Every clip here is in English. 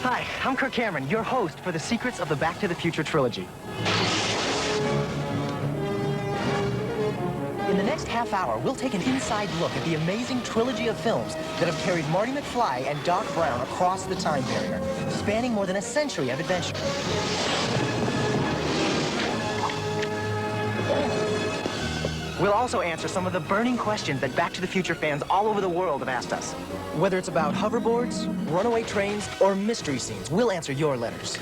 Hi, I'm Kirk Cameron, your host for the Secrets of the Back to the Future trilogy. In the next half hour, we'll take an inside look at the amazing trilogy of films that have carried Marty McFly and Doc Brown across the time barrier, spanning more than a century of adventure. We'll also answer some of the burning questions that Back to the Future fans all over the world have asked us. Whether it's about hoverboards, runaway trains, or mystery scenes, we'll answer your letters.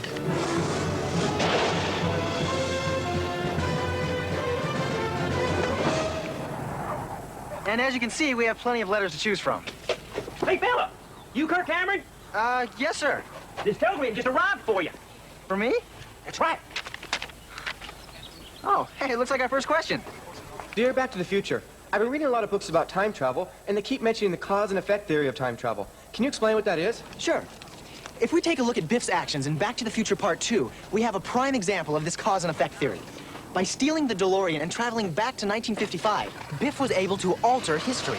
And as you can see, we have plenty of letters to choose from. Hey, fella! You Kirk Cameron? Yes, sir. This telegram just arrived for you. For me? That's right. Oh, hey, it looks like our first question. Dear Back to the Future, I've been reading a lot of books about time travel, and they keep mentioning the cause and effect theory of time travel. Can you explain what that is? Sure. If we take a look at Biff's actions in Back to the Future Part 2, we have a prime example of this cause and effect theory. By stealing the DeLorean and traveling back to 1955, Biff was able to alter history.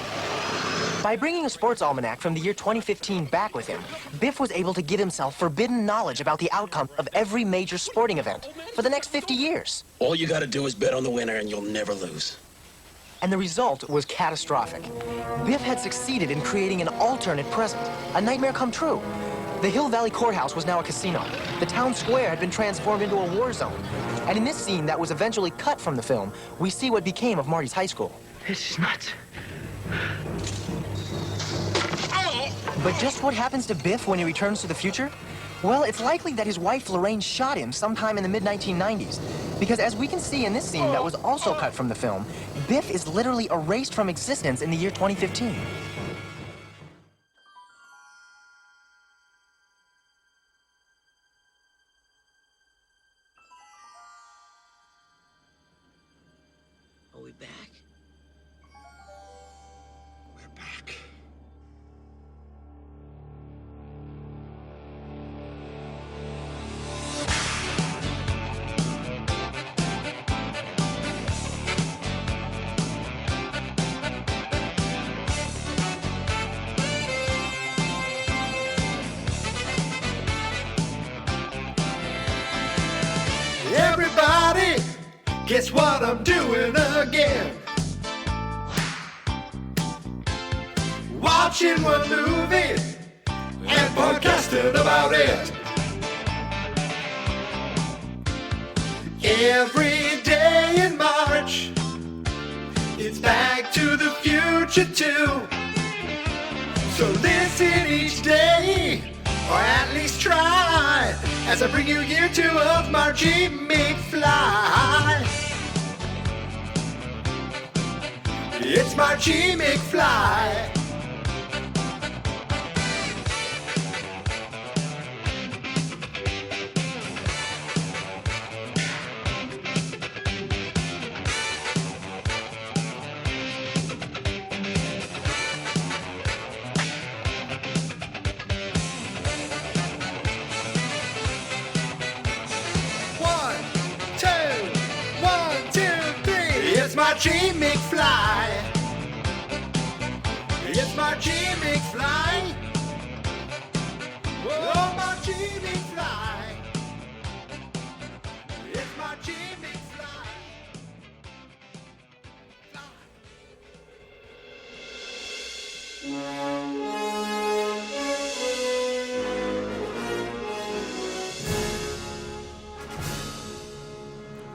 By bringing a sports almanac from the year 2015 back with him, Biff was able to give himself forbidden knowledge about the outcome of every major sporting event for the next 50 years. All you gotta do is bet on the winner and you'll never lose. And the result was catastrophic. Biff had succeeded in creating an alternate present, a nightmare come true. The Hill Valley Courthouse was now a casino. The town square had been transformed into a war zone. And in this scene that was eventually cut from the film, we see what became of Marty's high school. This is nuts. But just what happens to Biff when he returns to the future? Well, it's likely that his wife Lorraine shot him sometime in the mid-1990s. Because as we can see in this scene that was also cut from the film, Biff is literally erased from existence in the year 2015. Are we back? We're back. Everybody, guess what I'm doing again? Watching one movie and podcasting about it. Every day in March, it's Back to the Future 2. So listen each day, or at least try, as I bring you year 2 of Marchy McFly. It's Marchy McFly. It's Marchy McFly. It's Marchy McFly. Oh, Marchy McFly. It's Marchy McFly.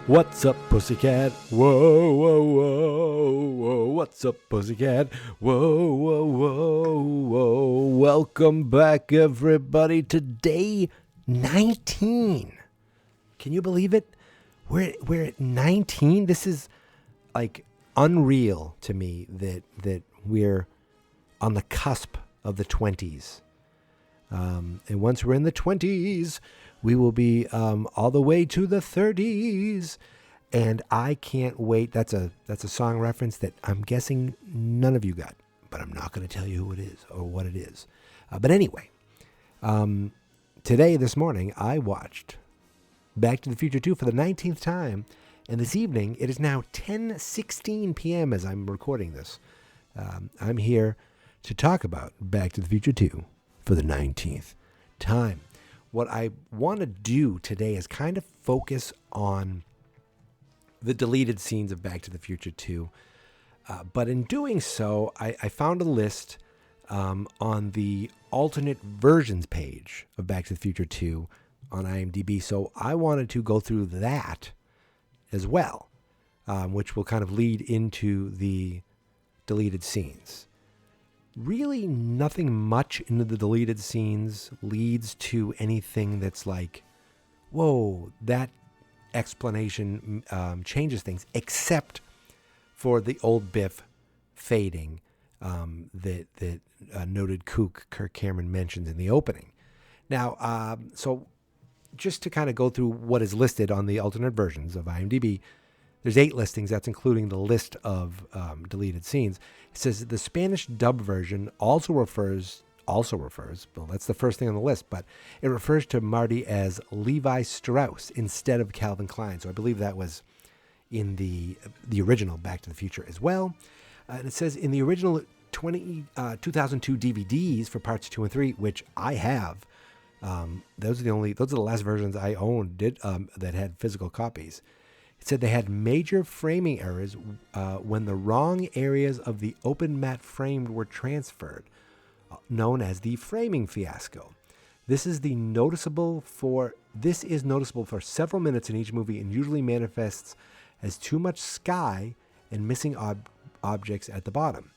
What's up, pussycat? Whoa, whoa, whoa, whoa. What's up, pussycat? Whoa, whoa, whoa, whoa. Welcome back, everybody, to day 19. Can you believe it? We're at 19. This is like unreal to me that we're on the cusp of the 20s. And once we're in the 20s, we will be all the way to the 30s, and I can't wait. That's a song reference that I'm guessing none of you got, but I'm not going to tell you who it is or what it is. But anyway, this morning, I watched Back to the Future 2 for the 19th time, and this evening, it is now 10:16 p.m. as I'm recording this. I'm here to talk about Back to the Future 2 for the 19th time. what I want to do today is kind of focus on the deleted scenes of Back to the Future 2. But in doing so, I found a list on the alternate versions page of Back to the Future 2 on IMDb. So I wanted to go through that as well, which will kind of lead into the deleted scenes. Really nothing much into the deleted scenes leads to anything that's like, whoa, that explanation changes things, except for the old Biff fading that noted kook Kirk Cameron mentions in the opening. Now, so just to kind of go through what is listed on the alternate versions of IMDb, there's 8 listings. That's including the list of deleted scenes. It says the Spanish dub version also refers, well, that's the first thing on the list, but it refers to Marty as Levi Strauss instead of Calvin Klein. So I believe that was in the original Back to the Future as well. And it says in the original 2002 DVDs for parts 2 and 3, which I have, those are the last versions I owned that had physical copies. It said they had major framing errors when the wrong areas of the open matte framed were transferred, known as the framing fiasco. This is noticeable for several minutes in each movie and usually manifests as too much sky and missing objects at the bottom.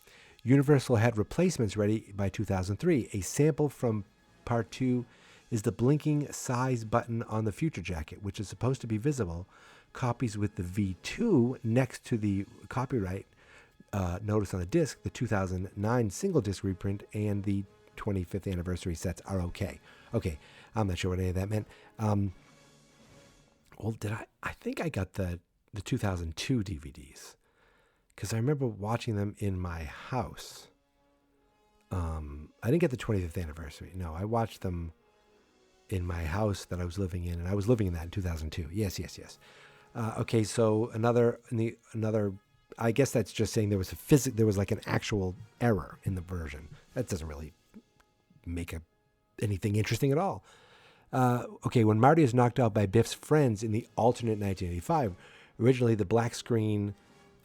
Universal had replacements ready by 2003. A sample from Part 2 is the blinking size button on the Future jacket, which is supposed to be visible. Copies with the V2 next to the copyright notice on the disc, the 2009 single disc reprint, and the 25th anniversary sets are okay. Okay, I'm not sure what any of that meant. Well, I think I got the 2002 DVDs because I remember watching them in my house. I didn't get the 25th anniversary. No, I watched them in my house that I was living in, and I was living in that in 2002. Yes. Okay, so another. I guess that's just saying there was like an actual error in the version. That doesn't really make anything interesting at all. Okay, when Marty is knocked out by Biff's friends in the alternate 1985, originally the black screen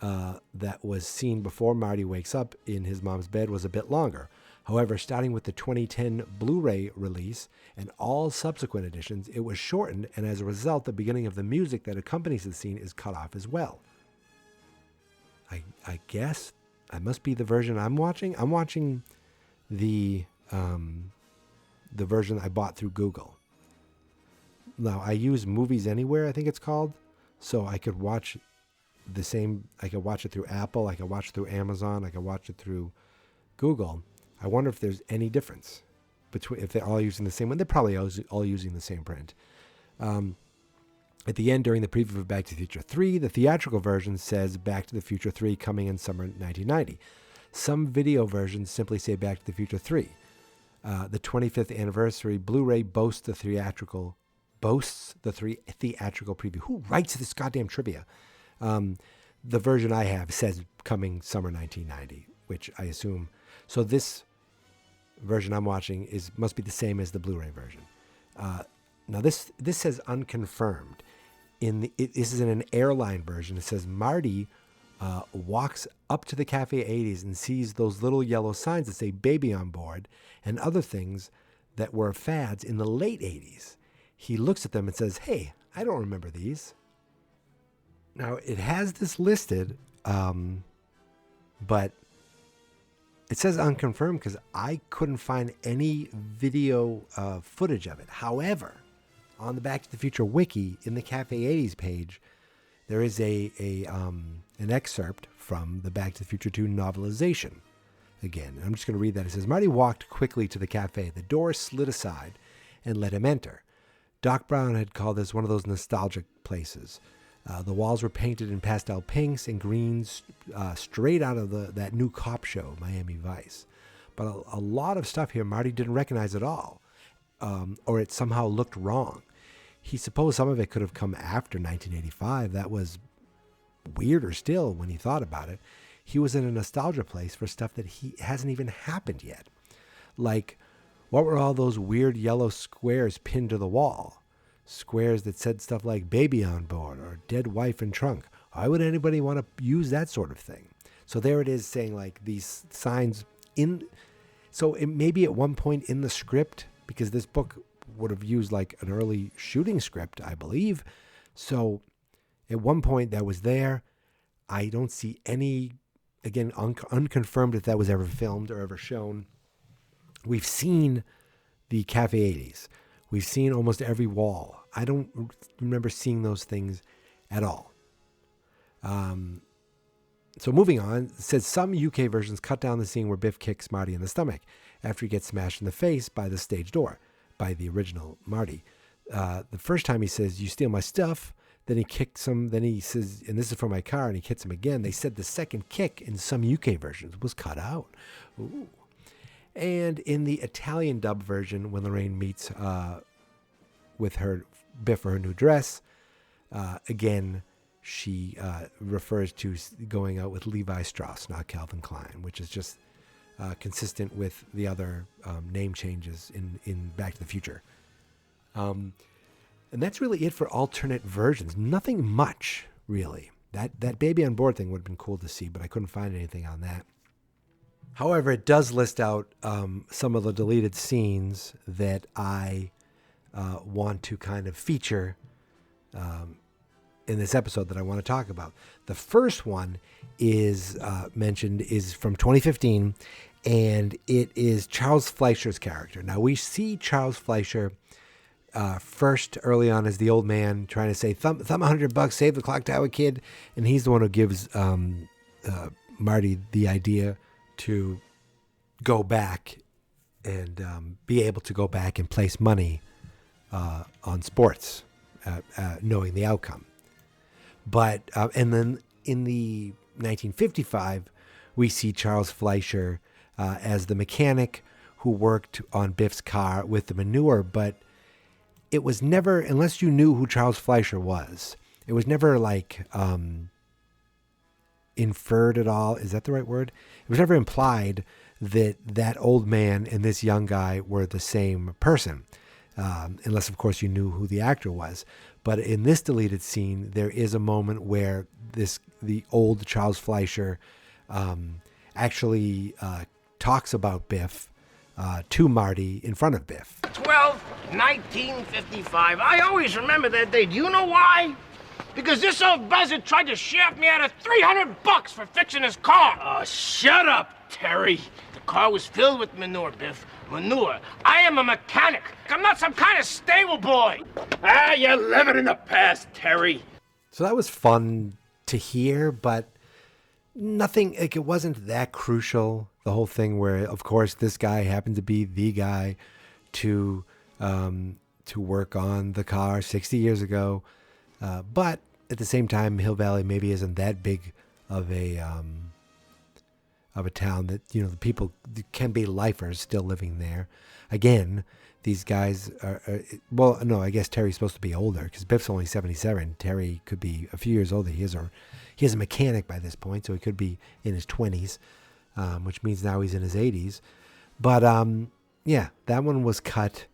that was seen before Marty wakes up in his mom's bed was a bit longer. However, starting with the 2010 Blu-ray release and all subsequent editions, it was shortened, and as a result, the beginning of the music that accompanies the scene is cut off as well. I guess that must be the version I'm watching. I'm watching the version I bought through Google. Now, I use Movies Anywhere, I think it's called, so I could watch I could watch it through Apple, I could watch it through Amazon, I could watch it through Google. I wonder if there's any difference between if they're all using the same one. They're probably all using the same print. At the end, during the preview of Back to the Future 3, the theatrical version says Back to the Future 3 coming in summer 1990. Some video versions simply say Back to the Future 3. The 25th anniversary Blu-ray boasts the theatrical preview. Who writes this goddamn trivia? The version I have says coming summer 1990, which I assume. So this version I'm watching must be the same as the Blu-ray version. Now this says unconfirmed. This is in an airline version. It says Marty walks up to the Cafe 80s and sees those little yellow signs that say baby on board and other things that were fads in the late 80s. He looks at them and says, hey, I don't remember these. Now, it has this listed, but it says unconfirmed because I couldn't find any video footage of it. However, on the Back to the Future wiki, in the Cafe 80s page, there is an excerpt from the Back to the Future 2 novelization. Again, I'm just going to read that. It says, Marty walked quickly to the cafe. The door slid aside and let him enter. Doc Brown had called this one of those nostalgic places. The walls were painted in pastel pinks and greens straight out of that new cop show, Miami Vice. But a lot of stuff here Marty didn't recognize at all, or it somehow looked wrong. He supposed some of it could have come after 1985. That was weirder still when he thought about it. He was in a nostalgia place for stuff that hasn't even happened yet. Like, What were all those weird yellow squares pinned to the wall? Squares that said stuff like baby on board or dead wife in trunk. Why would anybody want to use that sort of thing? So there it is saying like these signs in. So it maybe at one point in the script, because this book would have used like an early shooting script, I believe. So at one point that was there. I don't see any, again, unconfirmed if that was ever filmed or ever shown. We've seen the Cafe 80s. We've seen almost every wall. I don't remember seeing those things at all. So moving on, it says some UK versions cut down the scene where Biff kicks Marty in the stomach after he gets smashed in the face by the stage door, by the original Marty. The first time he says, "You steal my stuff," then he kicks him, then he says, "And this is for my car," and he hits him again. They said the second kick in some UK versions was cut out. Ooh. And in the Italian dub version, when Lorraine meets with her Biff for her new dress, again, she refers to going out with Levi Strauss, not Calvin Klein, which is just consistent with the other name changes in Back to the Future. And that's really it for alternate versions. Nothing much, really. That baby on board thing would have been cool to see, but I couldn't find anything on that. However, it does list out some of the deleted scenes that I want to kind of feature in this episode that I want to talk about. The first one is mentioned is from 2015, and it is Charles Fleischer's character. Now, we see Charles Fleischer first early on as the old man trying to say, thumb $100, save the clock tower kid. And he's the one who gives Marty the idea to go back and be able to go back and place money on sports, knowing the outcome. But, and then in the 1955, we see Charles Fleischer as the mechanic who worked on Biff's car with the manure, but it was never, unless you knew who Charles Fleischer was, it was never like inferred at all. Is that the right word? It was never implied that that old man and this young guy were the same person, unless, of course, you knew who the actor was. But in this deleted scene, there is a moment where the old Charles Fleischer actually talks about Biff to Marty in front of Biff. 1955. I always remember that date. Do you know why? Because this old buzzard tried to shaft me out of $300 for fixing his car. Oh, shut up, Terry. The car was filled with manure, Biff. Manure. I am a mechanic. I'm not some kind of stable boy. Ah, you're living in the past, Terry. So that was fun to hear, but nothing, like, it wasn't that crucial. The whole thing where, of course, this guy happened to be the guy to work on the car 60 years ago. But at the same time, Hill Valley maybe isn't that big of a town that, you know, the people can be lifers still living there. Again, these guys are well, no, I guess Terry's supposed to be older because Biff's only 77. Terry could be a few years older. He is a mechanic by this point, so he could be in his 20s, which means now he's in his 80s. But yeah, that one was cut.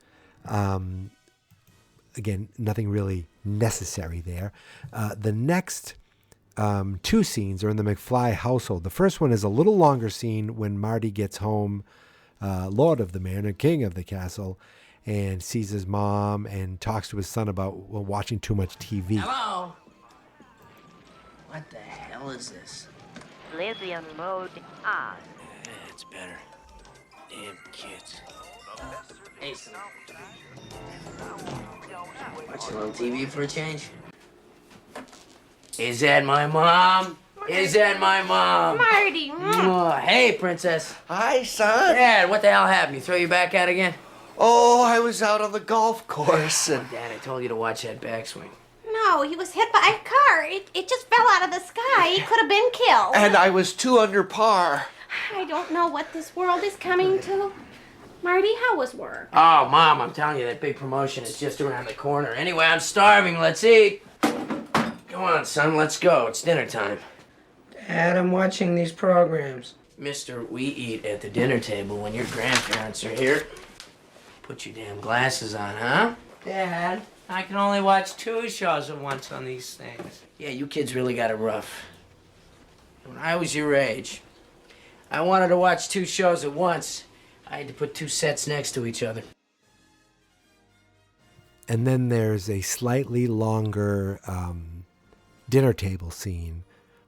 Again, nothing really necessary there. The next two scenes are in the McFly household. The first one is a little longer scene when Marty gets home, Lord of the Manor, King of the Castle, and sees his mom and talks to his son about watching too much TV. Hello? What the hell is this? Lithium mode on. It's better. Damn kids. Hey, son. Watching on TV for a change? Is that my mom? Is that my mom? Marty! Oh, hey, princess. Hi, son. Dad, what the hell happened? You throw your back out again? Oh, I was out on the golf course and... Dad, I told you to watch that backswing. No, he was hit by a car. It just fell out of the sky. He could have been killed. And I was 2 under par. I don't know what this world is coming to. Marty, how was work? Oh, Mom, I'm telling you, that big promotion is just around the corner. Anyway, I'm starving. Let's eat. Come on, son, let's go. It's dinner time. Dad, I'm watching these programs. Mister, we eat at the dinner table when your grandparents are here. Put your damn glasses on, huh? Dad, I can only watch 2 shows at once on these things. Yeah, you kids really got it rough. When I was your age, I wanted to watch 2 shows at once. I had to put 2 sets next to each other. And then there's a slightly longer dinner table scene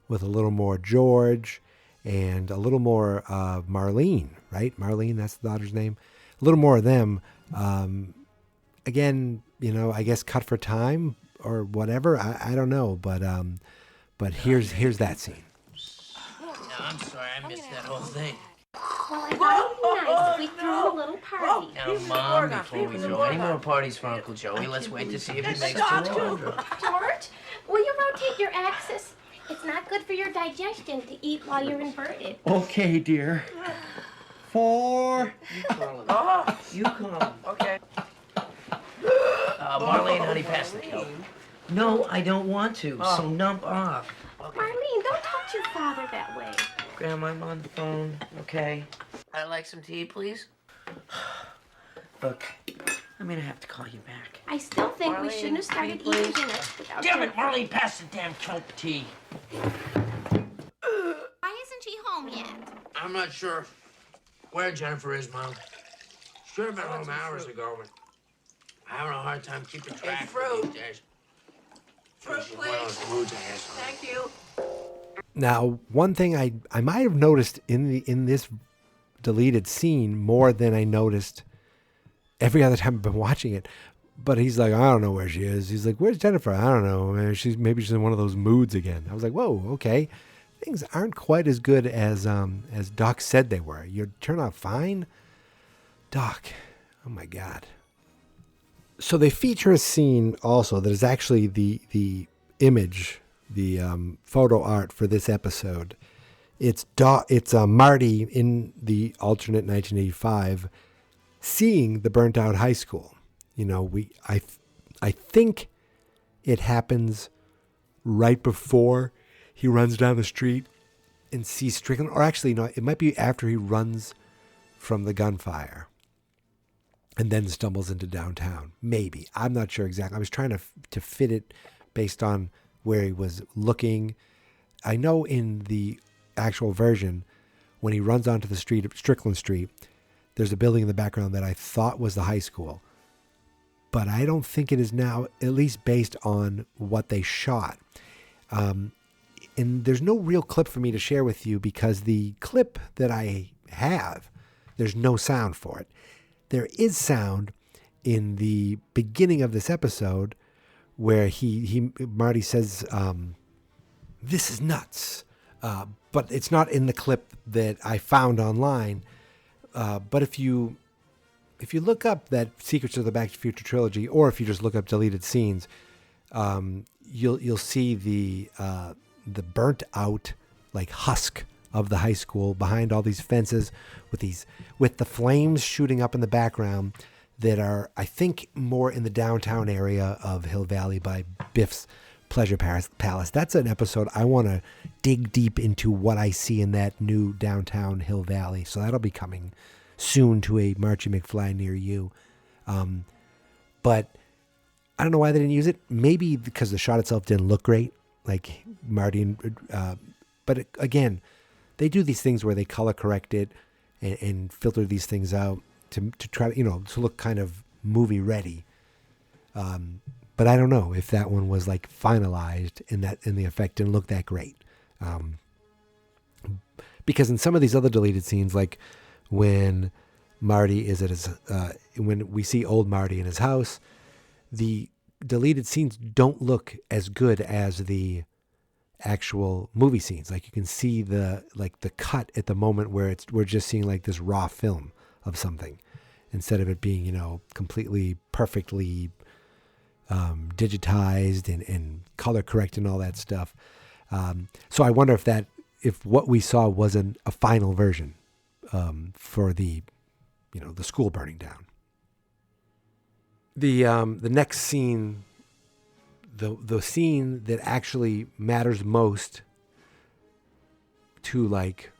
with a little more George and a little more Marlene, right? Marlene, that's the daughter's name. A little more of them. Again, I guess cut for time or whatever. I don't know, but here's that scene. No, I'm sorry, I missed that whole thing. Well, I thought it'd be nice if we threw a little party. Now, Mom, before we throw any more parties for Uncle Joey, let's wait to see if he makes 200. George, will you rotate your axis? It's not good for your digestion to eat while you're inverted. Okay, dear. 4. You call him. Okay. Marlene, honey, pass the kelp. No, I don't want to, so nump off. Okay. Marlene, don't talk to your father that way. Grandma, I'm on the phone, okay? I'd like some tea, please. Look, I'm gonna have to call you back. I still think we Marlene, shouldn't have started tea, please. eating dinner without Damn it, Jennifer. Marlene, pass the damn kelp tea. Why isn't she home yet? I'm not sure where Jennifer is, Mom. Should have been home hours ago, but I'm having a hard time keeping track of these days. Fruit, please. Thank you. Now, one thing I might have noticed in this deleted scene more than I noticed every other time I've been watching it, but he's like, I don't know where she is. He's like, where's Jennifer? I don't know. Maybe she's in one of those moods again. I was like, whoa, okay. Things aren't quite as good as Doc said they were. You turn out fine, Doc. Oh my God. So they feature a scene also that is actually the image, the photo art for this episode. It's Marty in the alternate 1985 seeing the burnt out high school. I think it happens right before he runs down the street and sees Strickland, or actually no, it might be after he runs from the gunfire and then stumbles into downtown. Maybe. I'm not sure exactly. I was trying to fit it based on where he was looking. I know in the actual version, when he runs onto the street, Strickland Street, there's a building in the background that I thought was the high school. But I don't think it is now, at least based on what they shot. And there's no real clip for me to share with you because the clip that I have, there's no sound for it. There is sound in the beginning of this episode where Marty says, this is nuts. But it's not in the clip that I found online. But if you look up that Secrets of the Back to the Future trilogy, or if you just look up deleted scenes, you'll see the burnt out like husk of the high school behind all these fences with the flames shooting up in the background that are, I think, more in the downtown area of Hill Valley by Biff's Pleasure Palace. That's an episode I want to dig deep into what I see in that new downtown Hill Valley. So that'll be coming soon to a Marchy McFly near you. But I don't know why they didn't use it. Maybe because the shot itself didn't look great, like Marty. But again, they do these things where they color correct it and filter these things out to try to, to look kind of movie ready. But I don't know if that one was like finalized and the effect didn't look that great. Because in some of these other deleted scenes, like when Marty is at his, when we see old Marty in his house, the deleted scenes don't look as good as the actual movie scenes. Like you can see the cut at the moment where we're just seeing like this raw film of something instead of it being, completely perfectly digitized and color correct and all that stuff. So I wonder if what we saw wasn't a final version for the school burning down. The next scene, the scene that actually matters most to like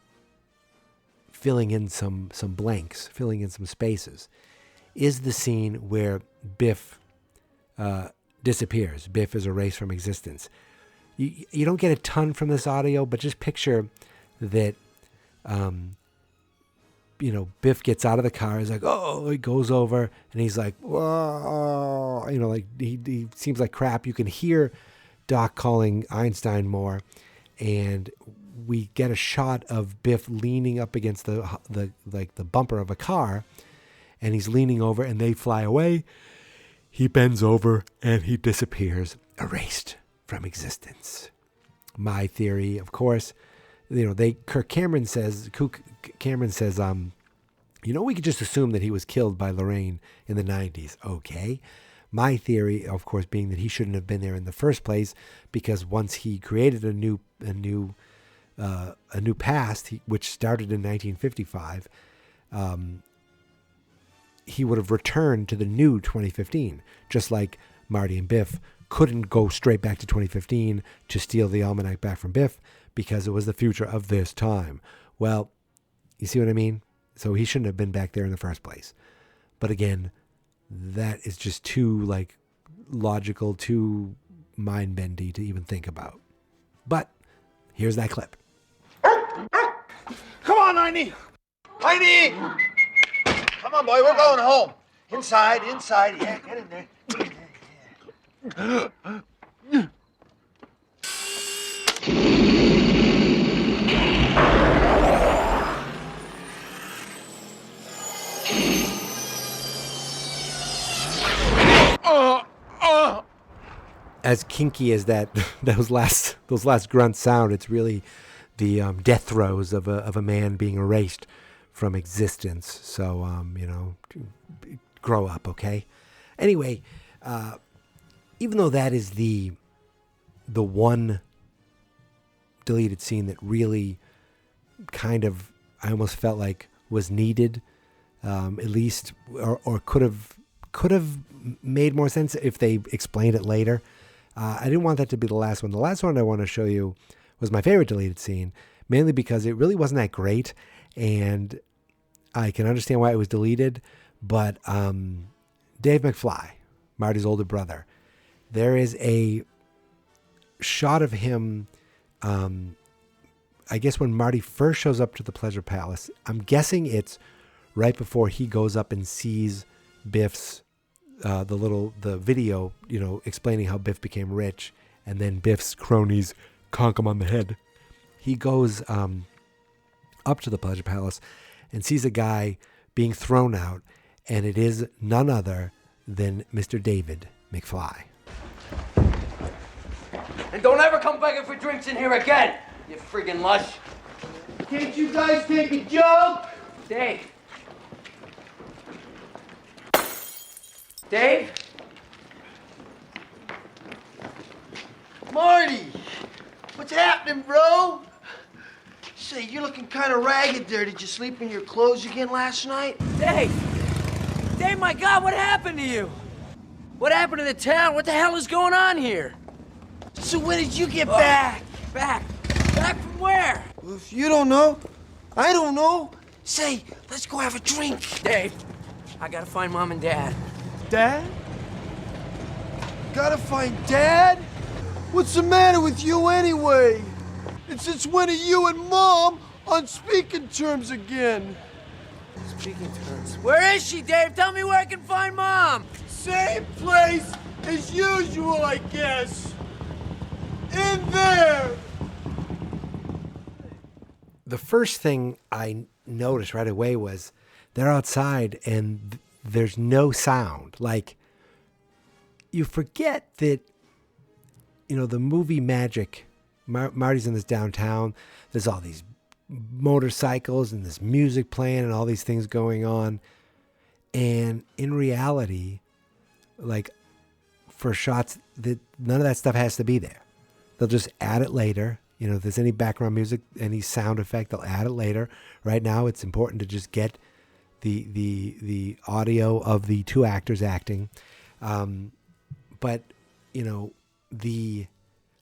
filling in some blanks, filling in some spaces, is the scene where Biff disappears. Biff is erased from existence. You don't get a ton from this audio, but just picture that, Biff gets out of the car. He's like, oh, he goes over and he's like, whoa, like he seems like crap. You can hear Doc calling Einstein more, and we get a shot of Biff leaning up against the bumper of a car, and he's leaning over, and they fly away. He bends over and he disappears, erased from existence. My theory, of course, Cameron says, we could just assume that he was killed by Lorraine in the 90s. Okay. My theory, of course, being that he shouldn't have been there in the first place, because once he created a new past, which started in 1955, he would have returned to the new 2015, just like Marty and Biff couldn't go straight back to 2015 to steal the almanac back from Biff because it was the future of this time. Well, you see what I mean? So he shouldn't have been back there in the first place. But again, that is just too logical, too mind-bendy to even think about. But here's that clip. Come on, Heine! Heine! Come on, boy, we're going home. Inside. Yeah, get in there. As kinky as those last grunts sound, it's really the death throes of a man being erased from existence. So grow up, okay? Anyway, even though that is the one deleted scene that really kind of I almost felt like was needed, at least, or could have made more sense if they explained it later. I didn't want that to be the last one. The last one I want to show you was my favorite deleted scene, mainly because it really wasn't that great, and I can understand why it was deleted. But Dave McFly, Marty's older brother, there is a shot of him, I guess when Marty first shows up to the Pleasure Palace. I'm guessing it's right before he goes up and sees Biff's the video, explaining how Biff became rich, and then Biff's cronies conk him on the head. He goes up to the Pleasure Palace and sees a guy being thrown out, and it is none other than Mr. David McFly. And don't ever come begging for drinks in here again, you friggin' lush. Can't you guys take a joke? Dave. Dave? Marty! What's happening, bro? Say, you're looking kind of ragged there. Did you sleep in your clothes again last night? Dave! Dave, my God, what happened to you? What happened to the town? What the hell is going on here? So when did you get back? Back from where? Well, if you don't know, I don't know. Say, let's go have a drink. Dave, I gotta find Mom and Dad. Dad? Gotta find Dad? What's the matter with you anyway? And since when are you and Mom on speaking terms again? Speaking terms. Where is she, Dave? Tell me where I can find Mom. Same place as usual, I guess. In there. The first thing I noticed right away was they're outside and there's no sound. Like, you forget that, the movie magic, Marty's in this downtown, there's all these motorcycles and this music playing and all these things going on. And in reality, like, for shots, that none of that stuff has to be there. They'll just add it later. If there's any background music, any sound effect, they'll add it later. Right now, it's important to just get the audio of the two actors acting. But Dave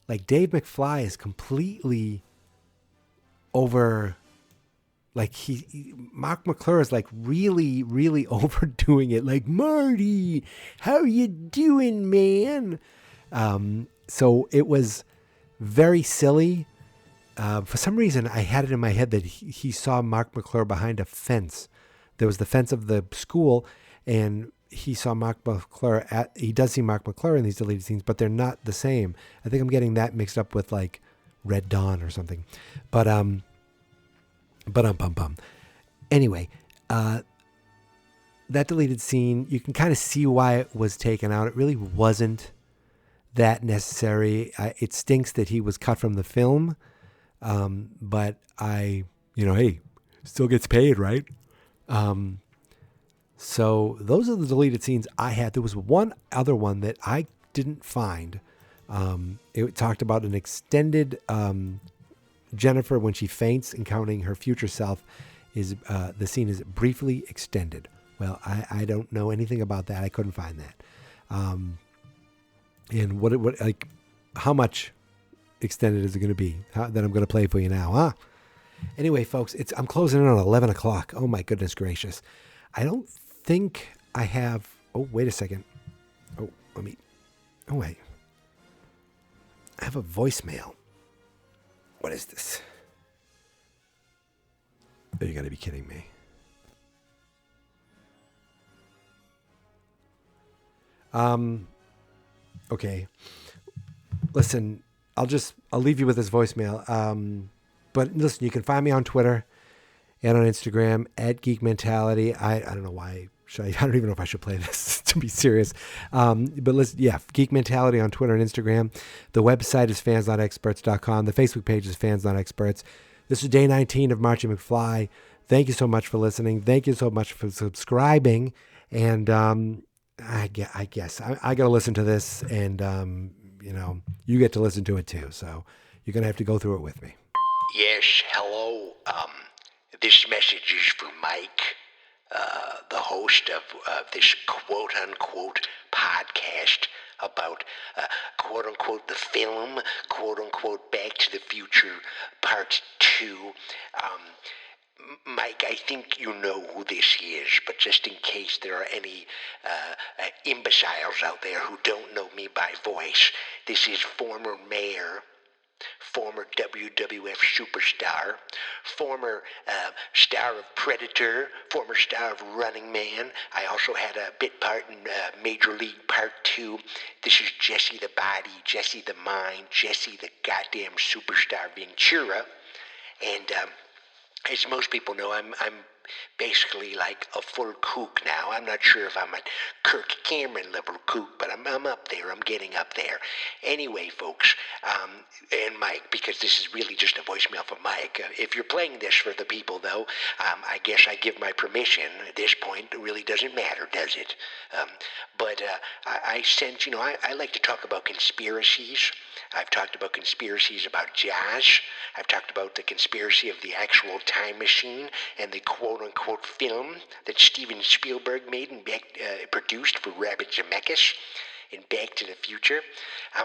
McFly is completely over like Mark McClure is like really, really overdoing it. Like, Marty, how you doing, man? So it was very silly. For some reason, I had it in my head that he saw Mark McClure behind a fence. There was the fence of the school, and he saw Mark McClure he does see Mark McClure in these deleted scenes, but they're not the same. I think I'm getting that mixed up with like Red Dawn or something. But anyway, that deleted scene, you can kind of see why it was taken out. It really wasn't that necessary. It stinks that he was cut from the film, but hey, still gets paid, right? So those are the deleted scenes I had. There was one other one that I didn't find. It talked about an extended Jennifer when she faints, encountering her future self. The scene is briefly extended. Well, I don't know anything about that. I couldn't find that. And what like how much extended is it going to be that I'm going to play for you now, huh? Anyway, folks, I'm closing in on 11 o'clock. Oh my goodness gracious. I don't think I have, oh, wait a second. Oh, wait. I have a voicemail. What is this? Oh, you gotta be kidding me. Okay. Listen, I'll leave you with this voicemail. But listen, you can find me on Twitter and on Instagram at Geek Mentality. I don't know why. I don't even know if I should play this, to be serious. But listen, yeah, Geek Mentality on Twitter and Instagram. The website is fansnotexperts.com. The Facebook page is Fans Not Experts. This is day 19 of Marchy McFly. Thank you so much for listening. Thank you so much for subscribing. And I guess I got to listen to this, and you get to listen to it too. So you're going to have to go through it with me. Yes, hello. This message is for Mike, the host of this quote-unquote podcast about quote-unquote the film, quote-unquote Back to the Future Part 2. Mike, I think you know who this is, but just in case there are any imbeciles out there who don't know me by voice, this is former mayor, former WWF superstar, former star of Predator, former star of Running Man. I also had a bit part in Major League Part 2. This is Jesse the Body, Jesse the Mind, Jesse the goddamn superstar Ventura. And as most people know, I'm basically like a full kook now. I'm not sure if I'm a Kirk Cameron level kook, but I'm up there. I'm getting up there. Anyway, folks, and Mike, because this is really just a voicemail for Mike. If you're playing this for the people, though, I guess I give my permission. At this point, it really doesn't matter, does it? But I sense, I like to talk about conspiracies. I've talked about conspiracies about jazz. I've talked about the conspiracy of the actual time machine and the quote-unquote film that Steven Spielberg made and produced for Robert Zemeckis in Back to the Future.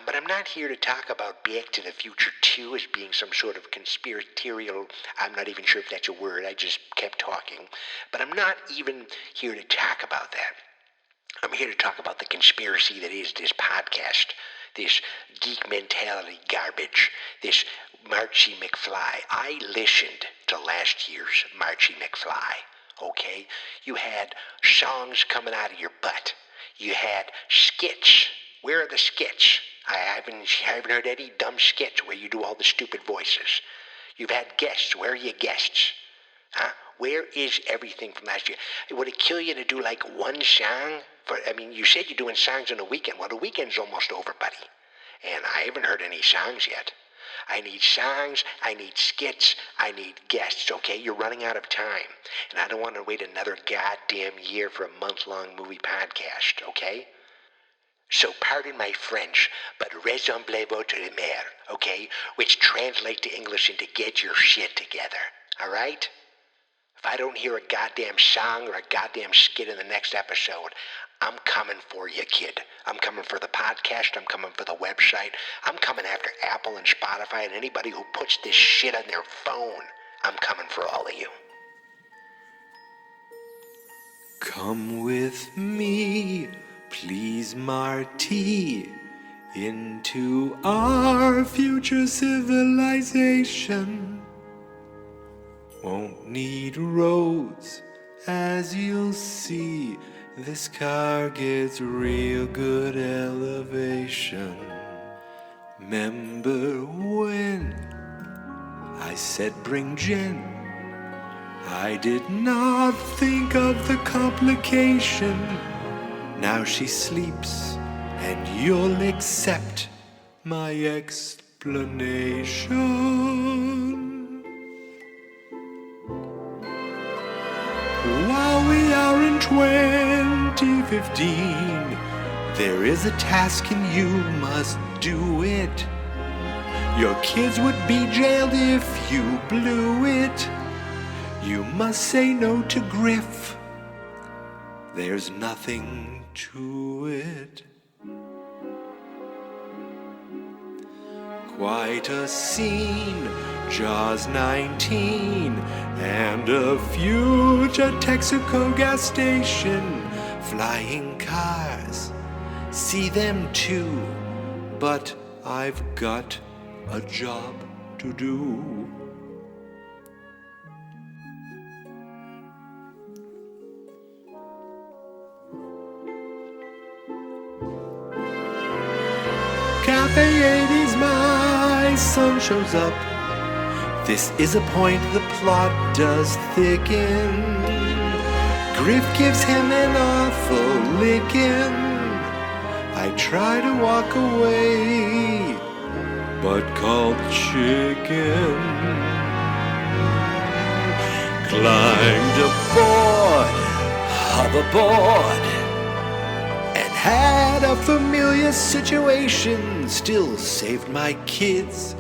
But I'm not here to talk about Back to the Future 2 as being some sort of conspiratorial, I'm not even sure if that's a word, I just kept talking. But I'm not even here to talk about that. I'm here to talk about the conspiracy that is this podcast. This geek mentality garbage, this Marchy McFly. I listened to last year's Marchy McFly, okay? You had songs coming out of your butt. You had skits. Where are the skits? I haven't heard any dumb skits where you do all the stupid voices. You've had guests. Where are your guests? Huh? Where is everything from last year? Would it kill you to do like one song? You said you're doing songs on the weekend. Well, the weekend's almost over, buddy. And I haven't heard any songs yet. I need songs, I need skits, I need guests, okay? You're running out of time. And I don't want to wait another goddamn year for a month-long movie podcast, okay? So pardon my French, but ressemblez-vous to la mer, okay? Which translates to English into get your shit together, all right? If I don't hear a goddamn song or a goddamn skit in the next episode, I'm coming for you, kid. I'm coming for the podcast. I'm coming for the website. I'm coming after Apple and Spotify and anybody who puts this shit on their phone. I'm coming for all of you. Come with me, please, Marty, into our future civilization. Won't need roads, as you'll see. This car gets real good elevation. Remember when I said bring Jen? I did not think of the complication. Now she sleeps, and you'll accept my explanation. While we are in 2015, there is a task and you must do it. Your kids would be jailed if you blew it. You must say no to Griff. There's nothing to it. Quite a scene, Jaws 19, and a future Texaco gas station. Flying cars, see them too, but I've got a job to do. Cafe 80's my son shows up. This is a point the plot does thicken. Griff gives him an awful licking. I try to walk away, but called chicken. Climbed aboard, hoverboard, and had a familiar situation. Still saved my kids,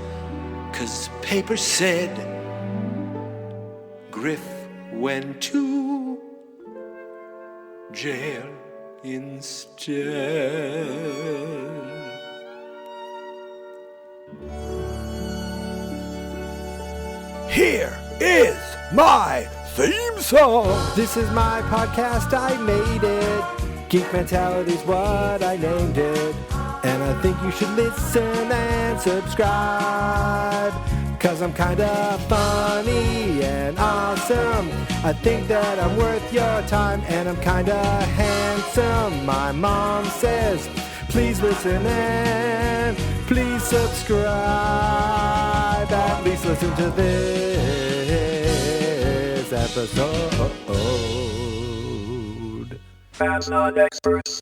'cause paper said Griff went to jail instead. Here is my theme song. This is my podcast, I made it. Geek Mentality's what I named it. And I think you should listen and subscribe, 'cause I'm kinda funny and awesome. I think that I'm worth your time, and I'm kinda handsome. My mom says, please listen and please subscribe. At least listen to this episode. Fans not experts.